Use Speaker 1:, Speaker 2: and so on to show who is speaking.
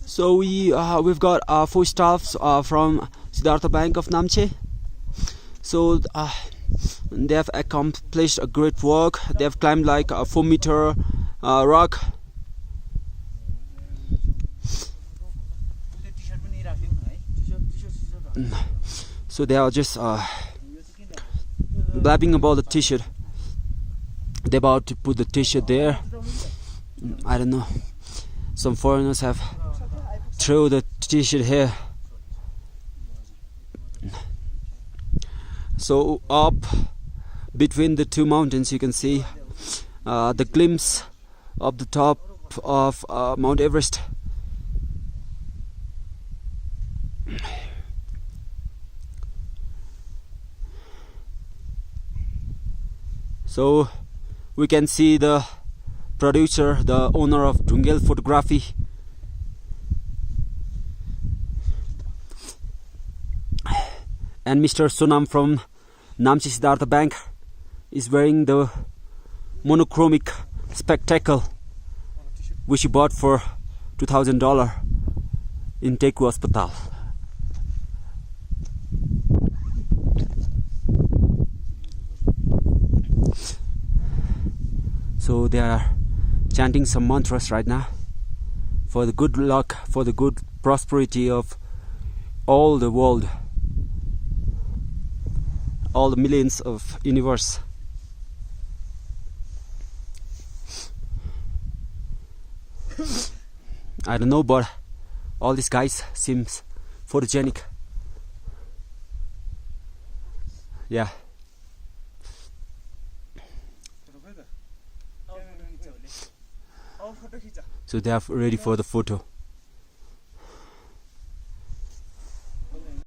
Speaker 1: So we've got 4 staffs from Siddhartha Bank of Namche. So they have accomplished a great work. They have climbed like a 4-meter rock. So they are just blabbing about the t-shirt. They're about to put the t-shirt there. I don't know. Some foreigners have thrown the t-shirt here. So up between the 2 mountains you can see the glimpse of the top of Mount Everest. So we can see the producer, the owner of Dungel Photography. And Mr. Sonam from Namche Siddhartha Bank is wearing the monochromic spectacle which he bought for $2,000 in Teku Hospital. So they are chanting some mantras right now for the good luck, for the good prosperity of all the world, all the millions of universe. I don't know, but all these guys seems photogenic. Yeah. So they are ready for the photo.